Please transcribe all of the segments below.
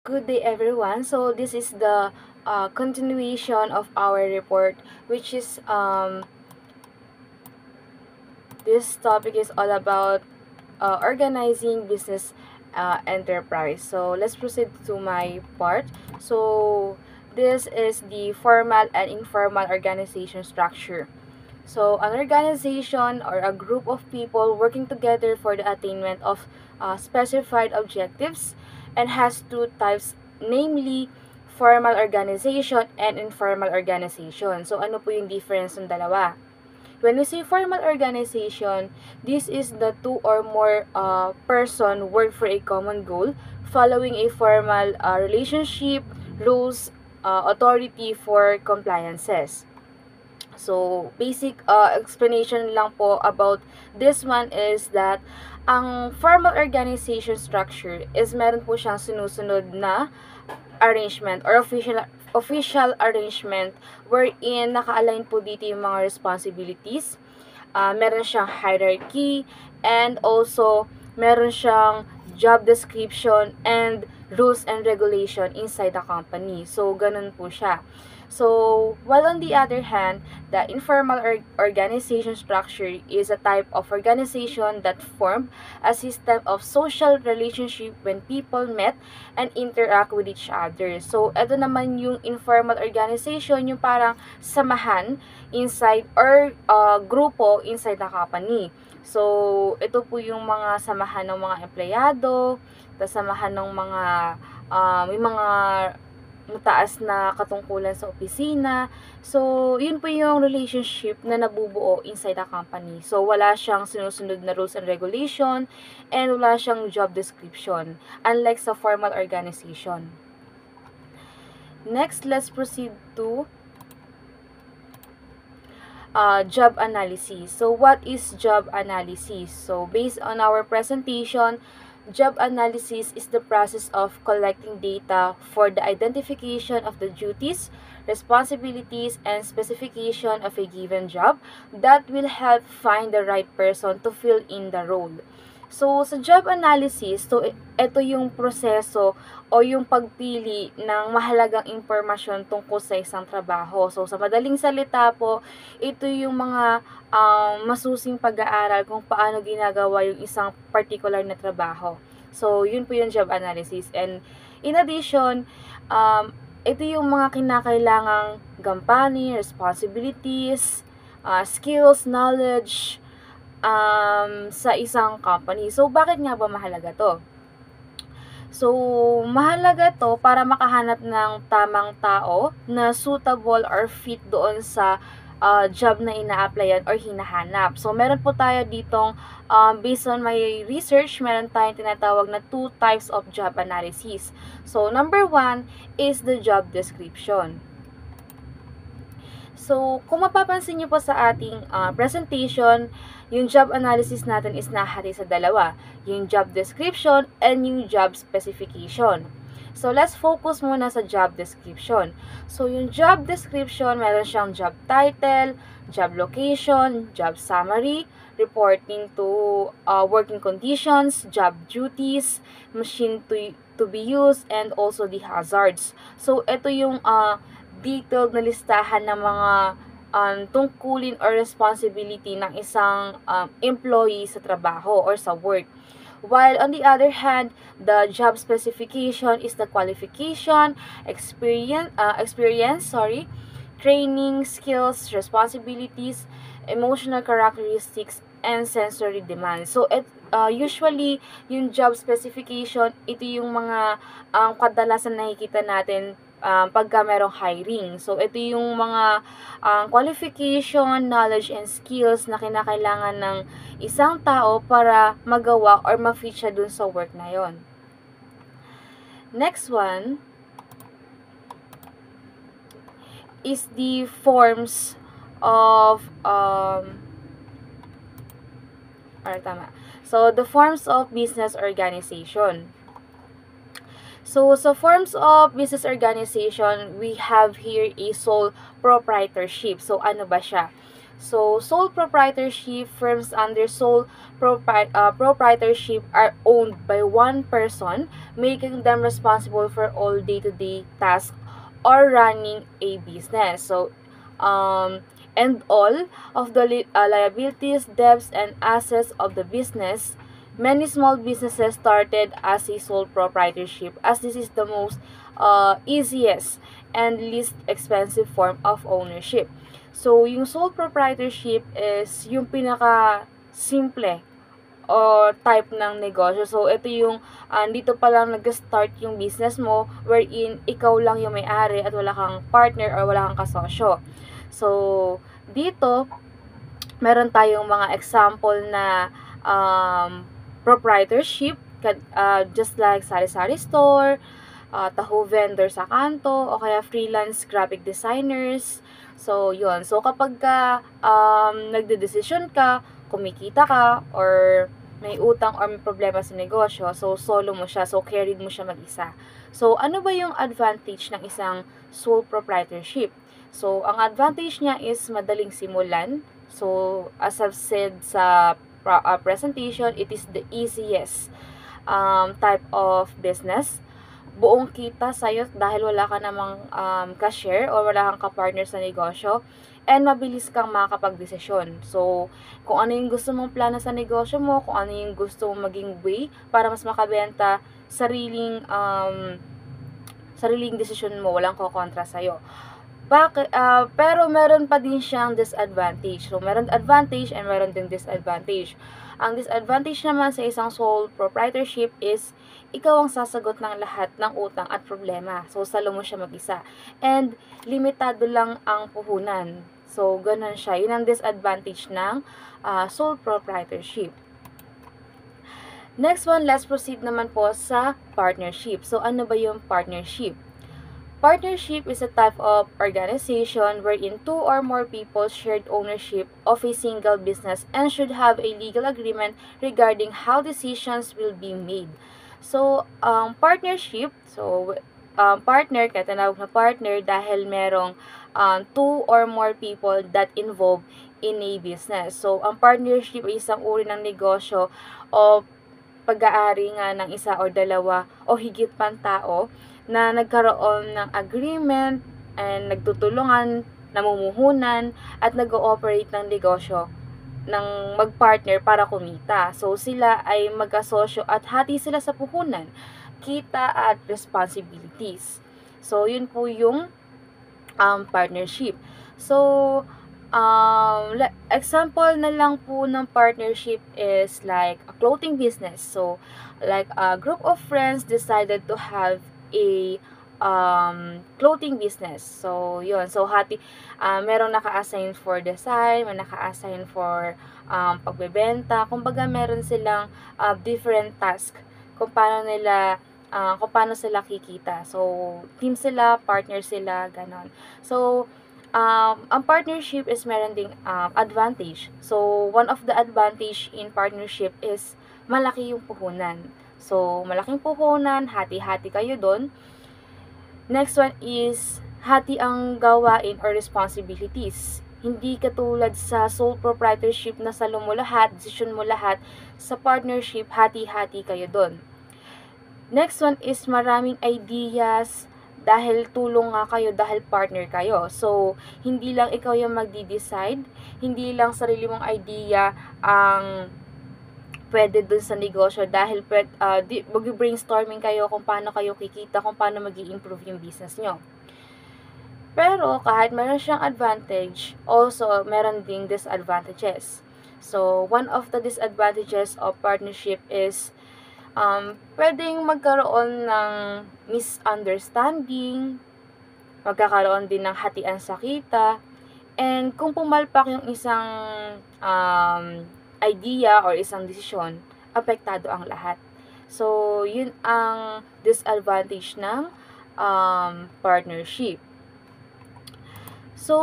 Good day, everyone. So this is the continuation of our report, which is this topic is all about organizing business enterprise. So let's proceed to my part. So this is the formal and informal organization structure. So an organization or a group of people working together for the attainment of specified objectives and has two types, namely formal organization and informal organization. So ano po yung difference ng dalawa? When we say formal organization, this is the two or more person work for a common goal following a formal relationship, rules, authority for compliances. So, basic explanation lang po about this one is that ang formal organization structure is meron po siyang sinusunod na arrangement or official arrangement wherein naka-align po dito yung mga responsibilities. Meron siyang hierarchy and also meron siyang job description and rules and regulation inside the company. So, ganun po siya. So, while on the other hand, the informal organization structure is a type of organization that formed a system of social relationship when people met and interact with each other. So, ito naman yung informal organization, yung parang samahan inside or grupo inside the company. So, ito po yung mga samahan ng mga empleyado, samahan ng mga may mga mataas na katungkulan sa opisina. So, yun po yung relationship na nabubuo inside a company. So, wala siyang sinusunod na rules and regulation and wala siyang job description, unlike sa formal organization. Next, let's proceed to job analysis. So, what is job analysis? So, based on our presentation, job analysis is the process of collecting data for the identification of the duties, responsibilities, and specification of a given job that will help find the right person to fill in the role. So, sa job analysis, ito yung proseso o yung pagpili ng mahalagang impormasyon tungkol sa isang trabaho. So, sa madaling salita po, ito yung mga masusing pag-aaral kung paano ginagawa yung isang particular na trabaho. So, yun po yung job analysis. And, in addition, ito yung mga kinakailangang gampanin, responsibilities, skills, knowledge, sa isang company. So, bakit nga ba mahalaga to? So, mahalaga to para makahanap ng tamang tao na suitable or fit doon sa job na ina-applyan or hinahanap. So, meron po tayo ditong, based on my research, meron tayong tinatawag na two types of job analysis. So, number one is the job description. So, kung mapapansin niyo po sa ating presentation, yung job analysis natin is nahati sa dalawa, yung job description and yung job specification. So, let's focus muna sa job description. So, yung job description, meron siyang job title, job location, job summary, reporting to working conditions, job duties, machine to be used, and also the hazards. So, ito yung detailed na listahan ng mga tungkulin or responsibility ng isang employee sa trabaho or sa work. While on the other hand, the job specification is the qualification, experience, training, skills, responsibilities, emotional characteristics, and sensory demands. So, usually, yung job specification, ito yung mga kadalasan nakikita natin pagka merong hiring. So, ito yung mga qualification, knowledge, and skills na kinakailangan ng isang tao para magawa or ma-fit siya dun sa work na yon. Next one is the forms of So, the forms of business organization. So, sa forms of business organization, we have here a sole proprietorship. So, ano ba siya? So, sole proprietorship firms under proprietorship are owned by one person, making them responsible for all day-to-day tasks or running a business. So, um, and all of the liabilities, debts, and assets of the business. Many small businesses started as a sole proprietorship, as this is the most easiest and least expensive form of ownership. So, yung sole proprietorship is yung pinaka simple o type ng negosyo. So, ito yung dito pa lang nag-start yung business mo wherein ikaw lang yung may-ari at wala kang partner or wala kang kasosyo. So, dito, meron tayong mga example na proprietorship, just like sari-sari store, taho vendor sa kanto, o kaya freelance graphic designers. So, yun. So, kapag ka, nagde-decision ka, kumikita ka, or may utang or may problema sa negosyo, so, solo mo siya. So, carried mo siya mag-isa. So, ano ba yung advantage ng isang sole proprietorship? So, ang advantage niya is madaling simulan. So, as I've said sa presentation, it is the easiest type of business. Buong kita sa'yo dahil wala ka namang cashier o wala kang kapartner sa negosyo, and mabilis kang makakapagdesisyon. So, kung ano yung gusto mong plano sa negosyo mo, kung ano yung gusto mong maging way para mas makabenta, sariling desisyon mo, walang kokontra sa'yo. Pero meron pa din siyang disadvantage. So, meron advantage and meron din disadvantage. Ang disadvantage naman sa isang sole proprietorship is ikaw ang sasagot ng lahat ng utang at problema. So, salo mo siya mag-isa. And, limitado lang ang puhunan. So, ganun siya. Yun ang disadvantage ng sole proprietorship. Next one, let's proceed naman po sa partnership. So, ano ba yung partnership? Partnership is a type of organization wherein two or more people shared ownership of a single business and should have a legal agreement regarding how decisions will be made. So, partnership, partner, kaya tinawag na partner dahil merong two or more people that involved in a business. So, ang partnership ay isang uri ng negosyo o pag-aari nga ng isa o dalawa o higit pang tao na nagkaroon ng agreement and nagtutulungan, namumuhunan, at nag-ooperate ng negosyo ng mag-partner para kumita. So, sila ay mag-asosyo at hati sila sa puhunan, kita at responsibilities. So, yun po yung partnership. So, example na lang po ng partnership is like a clothing business. So, like a group of friends decided to have a clothing business. So, yun. So, merong naka-assign for design, may naka-assign for pagbebenta. Kumbaga, meron silang different task kung paano sila kikita. So, team sila, partner sila, ganon. So, ang partnership is meron ding advantage. So, one of the advantage in partnership is malaki yung puhunan. So, malaking puhunan, hati-hati kayo doon. Next one is, hati ang gawain or responsibilities. Hindi katulad sa sole proprietorship na salo mo lahat, decision mo lahat. Sa partnership, hati-hati kayo doon. Next one is maraming ideas dahil tulong nga kayo, dahil partner kayo. So, hindi lang ikaw yung magdi-decide, hindi lang sarili mong idea ang pwede dun sa negosyo dahil mag-brainstorming kayo kung paano kayo kikita, kung paano mag-i-improve yung business nyo. Pero, kahit meron siyang advantage, also, meron ding disadvantages. So, one of the disadvantages of partnership is pwedeng magkaroon ng misunderstanding, magkakaroon din ng hatian sa kita, and kung pumalpak yung isang idea or isang desisyon, apektado ang lahat. So, yun ang disadvantage ng partnership. So,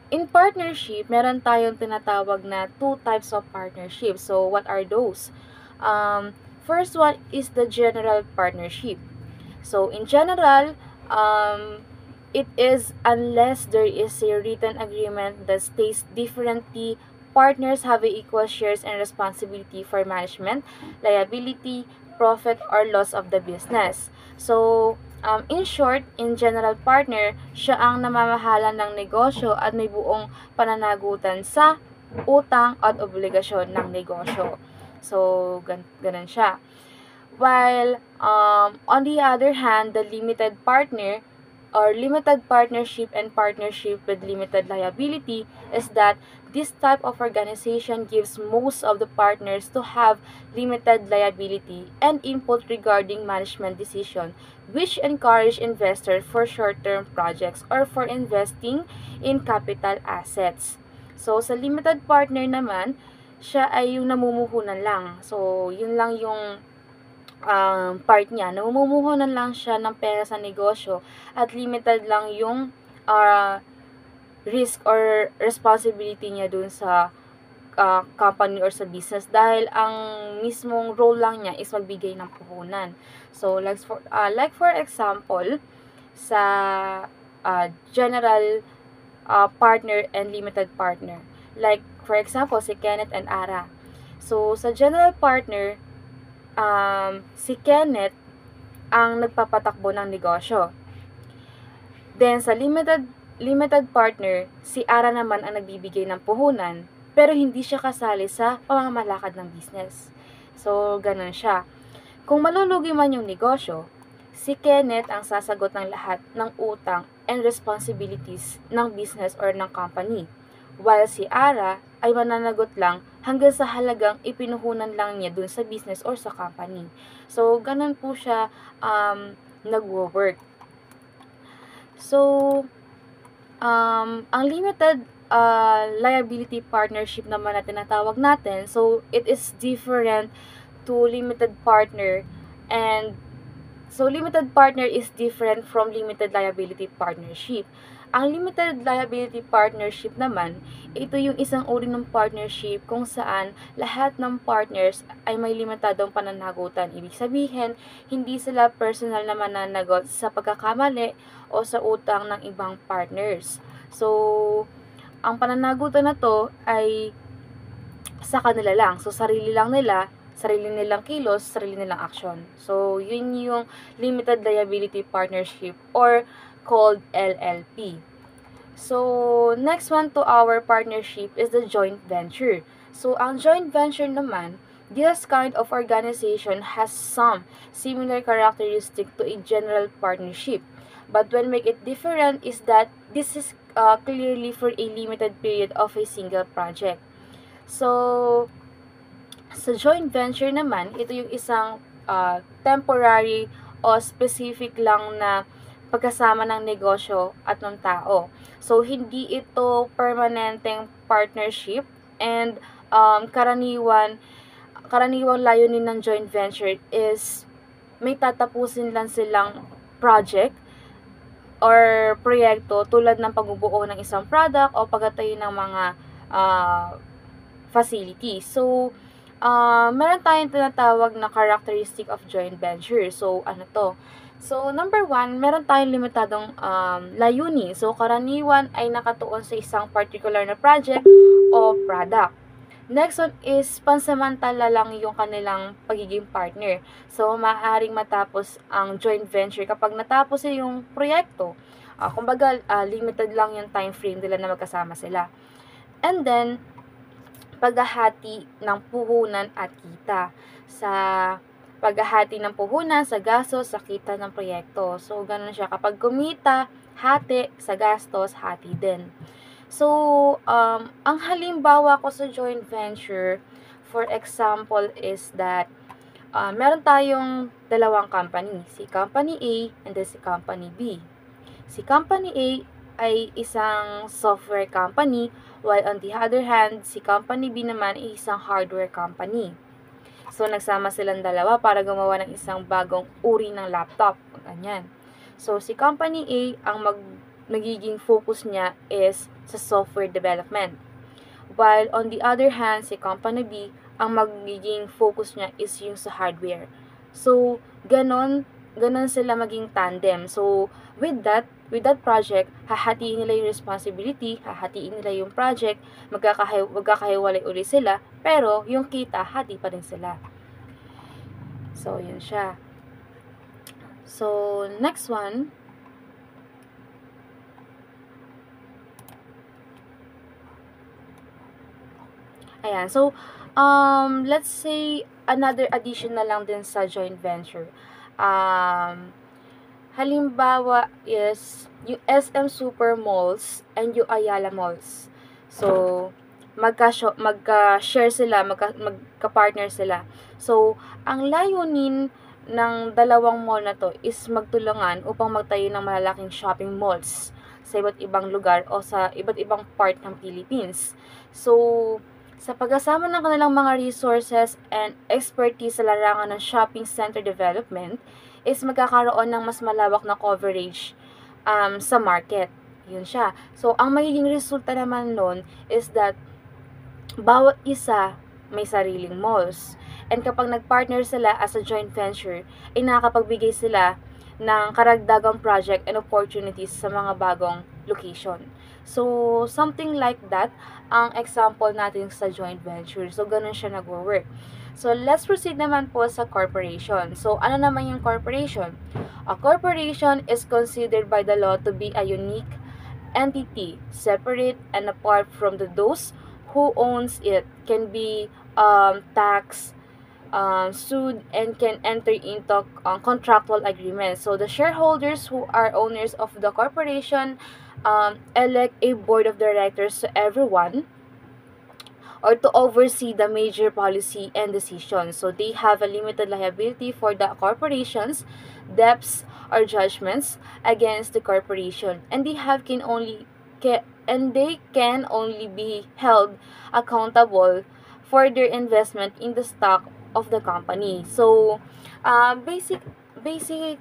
in partnership, meron tayong tinatawag na two types of partnership. So, what are those? First one is the general partnership. So, in general, It is unless there is a written agreement that states differently, partners have equal shares and responsibility for management, liability, profit, or loss of the business. So, in short, in general partner, siya ang namamahala ng negosyo at may buong pananagutan sa utang at obligasyon ng negosyo. So, ganun siya. While on the other hand, the limited partner or limited partnership and partnership with limited liability is that this type of organization gives most of the partners to have limited liability and input regarding management decision, which encourage investors for short-term projects or for investing in capital assets. So, sa limited partner naman, siya ay yung namumuhunan lang. So, yun lang yung part niya. Namumuhunan lang siya ng pera sa negosyo at limited lang yung risk or responsibility niya dun sa company or sa business dahil ang mismong role lang niya is magbigay ng puhunan. So, like for example, sa general partner and limited partner. Like, for example, si Kenneth and Ara. So, sa general partner, si Kenneth ang nagpapatakbo ng negosyo. Then, sa limited partner, si Ara naman ang nagbibigay ng puhunan, pero hindi siya kasali sa pamamalakad ng business. So, ganun siya. Kung malulugi man yung negosyo, si Kenneth ang sasagot ng lahat ng utang and responsibilities ng business or ng company, while si Ara ay mananagot lang hanggang sa halagang ipinuhunan lang niya dun sa business or sa company. So, ganun po siya nagwo-work. So, ang limited liability partnership naman na tinatawag natin, so it is different to limited partner, and so limited partner is different from limited liability partnership. Ang limited liability partnership naman, ito yung isang uri ng partnership kung saan lahat ng partners ay may limitadong pananagutan. Ibig sabihin, hindi sila personal na mananagot sa pagkakamali o sa utang ng ibang partners. So, ang pananagutan na to ay sa kanila lang. So, sarili nilang kilos, sarili nilang aksyon. So, yun yung limited liability partnership or called LLP. So, next one to our partnership is the joint venture. So, ang joint venture naman, this kind of organization has some similar characteristic to a general partnership. But when make it different is that this is clearly for a limited period of a single project. So, sa joint venture naman, ito yung isang temporary o specific lang na pagkasama ng negosyo at ng tao. So, hindi ito permanenteng partnership, and karaniwang layunin ng joint venture is may tatapusin lang silang project or proyekto tulad ng pagbubuo ng isang product o pagtatayo ng mga facility. So, meron tayong tinatawag na characteristic of joint venture. So, ano to? So, number one, meron tayong limitadong layunin. So, karaniwan ay nakatuon sa isang particular na project o product. Next one is pansamantala lang yung kanilang pagiging partner. So, maaaring matapos ang joint venture kapag natapos yung proyekto. Kumbaga, limited lang yung time frame nila na magkasama sila. And then, paghahati ng puhunan at kita. Sa paghahati ng puhunan, sa gastos, sa kita ng proyekto. So, ganun siya. Kapag kumita, hati, sa gastos, hati din. So, ang halimbawa ko sa joint venture, for example, is that meron tayong dalawang company. Si Company A and then si Company B. Si Company A ay isang software company, while on the other hand, si Company B naman ay isang hardware company. So, nagsama silang dalawa para gumawa ng isang bagong uri ng laptop. Ganyan. So, si Company A, ang magiging focus niya is sa software development. While on the other hand, si Company B, ang magiging focus niya is yung sa hardware. So, ganon sila maging tandem. So, with that, with that project, hahatiin nila yung responsibility, hahatiin nila yung project, magkakahiwalay uli sila, pero yung kita, hati pa rin sila. So, yun siya. So, next one. Ayan. So, let's say, another addition na lang din sa joint venture. Halimbawa is yung SM Super Malls and yung Ayala Malls. So, magka-share sila, magka-partner sila. So, ang layunin ng dalawang mall na to is magtulungan upang magtayo ng malalaking shopping malls sa iba't ibang lugar o sa iba't ibang part ng Philippines. So, sa pagkasama ng kanilang mga resources and expertise sa larangan ng shopping center development, is magkakaroon ng mas malawak na coverage sa market. Yun siya. So, ang magiging resulta naman nun is that bawat isa may sariling malls. And kapag nag-partner sila as a joint venture, ay nakakapagbigay sila ng karagdagang project and opportunities sa mga bagong location. So, something like that ang example natin sa joint venture. So, ganun siya nag-work. So, let's proceed naman po sa corporation. So, ano naman yung corporation? A corporation is considered by the law to be a unique entity, separate and apart from those who owns it, can be taxed, sued, and can enter into contractual agreements. So, the shareholders who are owners of the corporation elect a board of directors to everyone or to oversee the major policy and decisions. So they have a limited liability for the corporation's debts or judgments against the corporation, and they can only be held accountable for their investment in the stock of the company. So, basic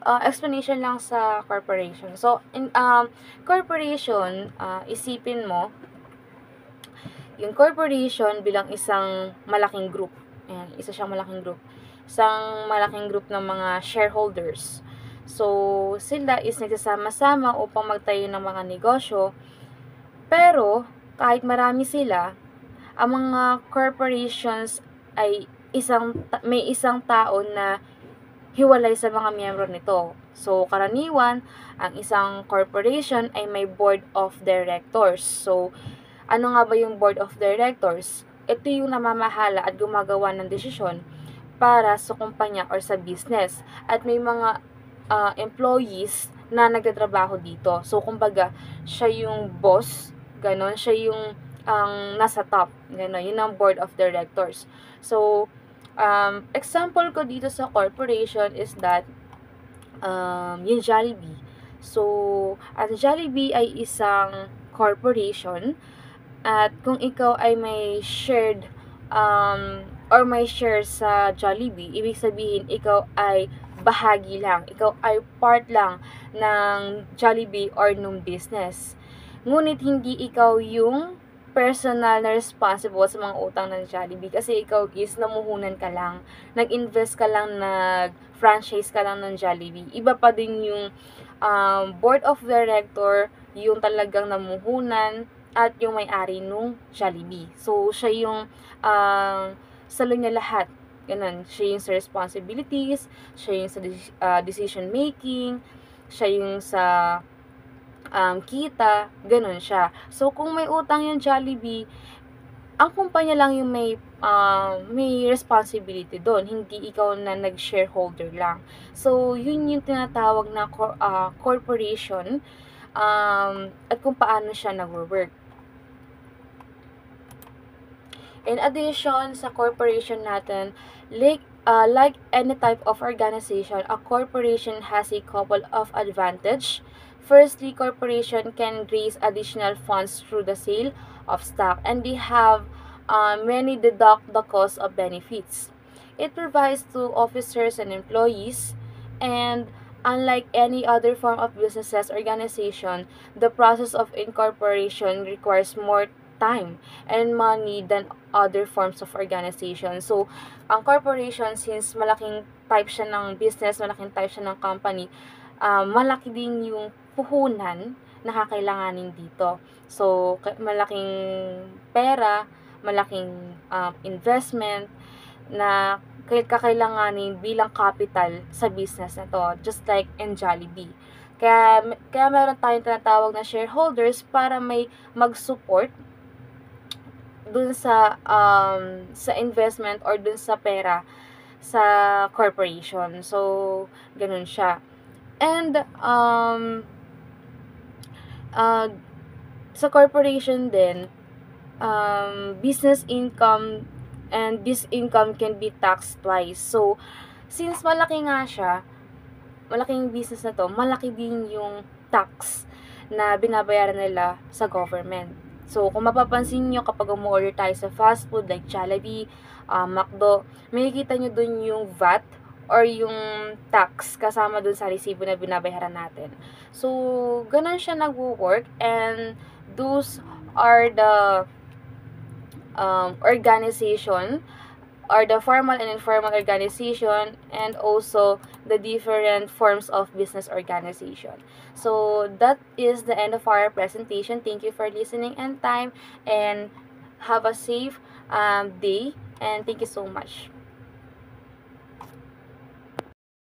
explanation lang sa corporation. So, in corporation, isipin mo yung corporation bilang isang malaking group. Ayan, isa siyang malaking group. Isang malaking group ng mga shareholders. So, sila is nagsasama-sama upang magtayo ng mga negosyo. Pero, kahit marami sila, ang mga corporations ay may isang tao na hiwalay sa mga miyembro nito. So, karaniwan, ang isang corporation ay may board of directors. So, ano nga ba yung board of directors? Ito yung namamahala at gumagawa ng desisyon para sa kumpanya or sa business. At may mga employees na nagtatrabaho dito. So, kumbaga, siya yung boss, ganon, siya yung nasa top, ganon, yun ang board of directors. So, example ko dito sa corporation is that, yung Jollibee. So, ang Jollibee ay isang corporation. At kung ikaw ay may shared or may share sa Jollibee, ibig sabihin ikaw ay bahagi lang, ikaw ay part lang ng Jollibee or nung business. Ngunit hindi ikaw yung personal na responsible sa mga utang ng Jollibee kasi ikaw is namuhunan ka lang, nag-invest ka lang, nag-franchise ka lang ng Jollibee. Iba pa din yung board of director, yung talagang namuhunan at yung may-ari nung Jollibee. So, siya yung salo niya lahat. Ganun. Siya yung sa responsibilities, siya yung sa decision making, siya yung sa kita, ganun siya. So, kung may utang yung Jollibee, ang kumpanya lang yung may responsibility doon, hindi ikaw na nag-shareholder lang. So, yun yung tinatawag na corporation at kung paano siya nag-work. In addition, sa corporation natin, like any type of organization, a corporation has a couple of advantage. Firstly, corporation can raise additional funds through the sale of stock, and they have many deduct the cost of benefits. It provides to officers and employees, and unlike any other form of businesses organization, the process of incorporation requires more time and money than other forms of organization. So, ang corporation, since malaking type siya ng business, malaking type siya ng company, malaki din yung puhunan na kakailanganin dito. So, malaking pera, malaking investment na kakailanganin bilang capital sa business na 'to, just like in Jollibee. Kaya meron tayong tinatawag na shareholders para may mag-support dun sa investment or dun sa pera sa corporation. So, ganun siya. And, uh, sa corporation din, business income and this income can be taxed twice. So, since malaki nga siya, malaking business na 'to, malaki din yung tax na binabayaran nila sa government. So, kung mapapansin niyo kapag umo-order tayo sa fast food like Jollibee, McDo, makikita niyo dun yung VAT or yung tax kasama dun sa resibo na binabayaran natin. So, ganun siya nagwo-work, and those are the organization or the formal and informal organization, and also the different forms of business organization. So that is the end of our presentation. Thank you for listening and time, and have a safe day, and thank you so much.